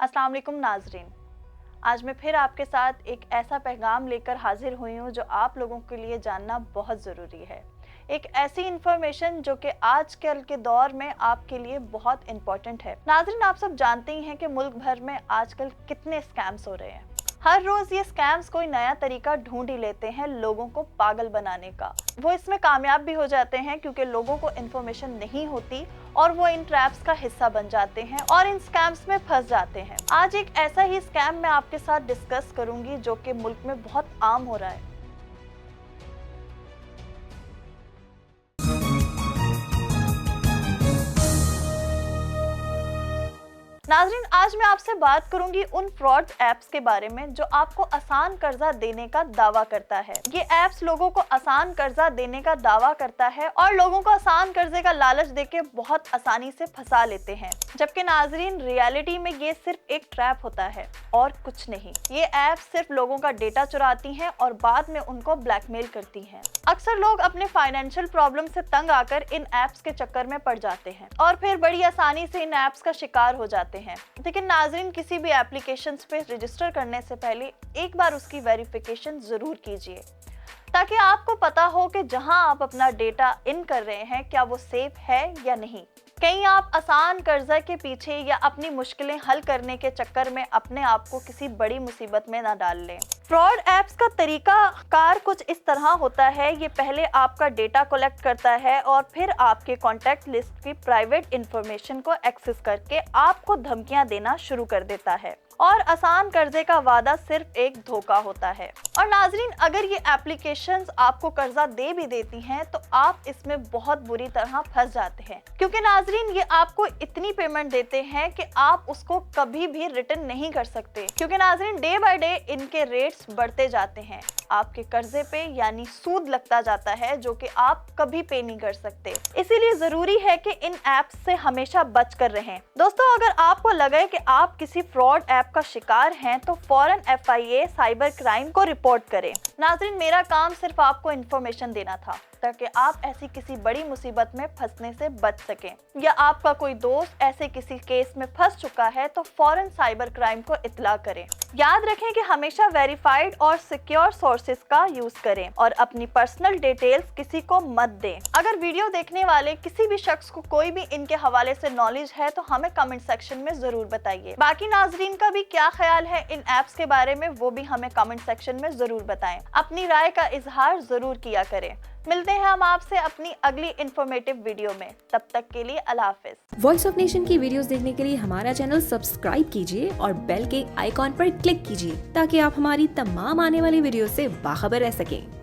अस्सलाम वालेकुम नाजरीन। आज मैं फिर आपके साथ एक ऐसा पैगाम लेकर हाजिर हुई हूँ जो आप लोगों के लिए जानना बहुत ज़रूरी है। एक ऐसी इन्फॉर्मेशन जो कि आजकल के दौर में आपके लिए बहुत इम्पोर्टेंट है। नाजरीन, आप सब जानते ही हैं कि मुल्क भर में आजकल कितने स्कैम्स हो रहे हैं। हर रोज ये स्कैम्स कोई नया तरीका ढूंढ ही लेते हैं लोगों को पागल बनाने का। वो इसमें कामयाब भी हो जाते हैं क्योंकि लोगों को इन्फॉर्मेशन नहीं होती और वो इन ट्रैप्स का हिस्सा बन जाते हैं और इन स्कैम्स में फंस जाते हैं। आज एक ऐसा ही स्कैम मैं आपके साथ डिस्कस करूंगी जो कि मुल्क में बहुत आम हो रहा है। नाजरीन, आज मैं आपसे बात करूंगी उन फ्रॉड ऐप्स के बारे में जो आपको आसान कर्जा देने का दावा करता है। ये ऐप्स लोगों को आसान कर्जा देने का दावा करता है और लोगों को आसान कर्जे का लालच देके बहुत आसानी से फंसा लेते हैं, जबकि नाजरीन रियलिटी में ये सिर्फ एक ट्रैप होता है और कुछ नहीं। ये ऐप्स सिर्फ लोगों का डेटा चुराती हैं और बाद में उनको ब्लैकमेल करती हैं। अक्सर लोग अपने फाइनेंशियल प्रॉब्लम से तंग आकर इन ऐप्स के चक्कर में पड़ जाते हैं और फिर बड़ी आसानी से इन ऐप्स का शिकार हो जाते हैं। लेकिन नाजरीन, किसी भी एप्लीकेशंस पे रजिस्टर करने से पहले एक बार उसकी वेरिफिकेशन जरूर कीजिए ताकि आपको पता हो कि जहां आप अपना डेटा इन कर रहे हैं क्या वो सेफ है या नहीं। कहीं आप आसान कर्जा के पीछे या अपनी मुश्किलें हल करने के चक्कर में अपने आप को किसी बड़ी मुसीबत में ना डाल लें। फ्रॉड ऐप्स का तरीका कार कुछ इस तरह होता है। ये पहले आपका डेटा कलेक्ट करता है और फिर आपके कॉन्टैक्ट लिस्ट की प्राइवेट इंफॉर्मेशन को एक्सेस करके आपको धमकियां देना शुरू कर देता है और आसान कर्जे का वादा सिर्फ एक धोखा होता है। और नाजरीन, अगर ये एप्लीकेशंस आपको कर्जा दे भी देती हैं तो आप इसमें बहुत बुरी तरह फंस जाते हैं, क्योंकि नाजरीन ये आपको इतनी पेमेंट देते हैं कि आप उसको कभी भी रिटर्न नहीं कर सकते, क्योंकि नाजरीन डे बाय डे इनके रेट्स बढ़ते जाते हैं। आपके कर्जे पे यानी सूद लगता जाता है जो कि आप कभी पे नहीं कर सकते। इसीलिए जरूरी है कि इन ऐप्स से हमेशा बच कर रहें। दोस्तों, अगर आपको लगे कि आप किसी फ्रॉड ऐप का शिकार हैं तो फौरन FIA साइबर क्राइम को रिपोर्ट करें। नाजरीन, मेरा काम सिर्फ आपको इन्फॉर्मेशन देना था ताकि आप ऐसी किसी बड़ी मुसीबत में फंसने से बच सकें, या आपका कोई दोस्त ऐसे किसी केस में फंस चुका है तो फौरन साइबर क्राइम को इत्तला करें। याद रखें कि हमेशा वेरीफाइड और सिक्योर सोर्सेज का यूज करें और अपनी पर्सनल डिटेल्स किसी को मत दें। अगर वीडियो देखने वाले किसी भी शख्स को कोई भी इनके हवाले से नॉलेज है तो हमें कमेंट सेक्शन में जरूर बताइए। बाकी नाजरीन का भी क्या ख्याल है इन ऐप्स के बारे में वो भी हमें कमेंट सेक्शन में जरूर बताएं। अपनी राय का इजहार जरूर किया करें। मिलते हैं हम आपसे अपनी अगली इंफॉर्मेटिव वीडियो में। तब तक के लिए अल्लाह हाफिज। वॉइस ऑफ नेशन की वीडियोस देखने के लिए हमारा चैनल सब्सक्राइब कीजिए और बेल के आइकॉन पर क्लिक कीजिए ताकि आप हमारी तमाम आने वाली वीडियो से बाखबर रह सकें।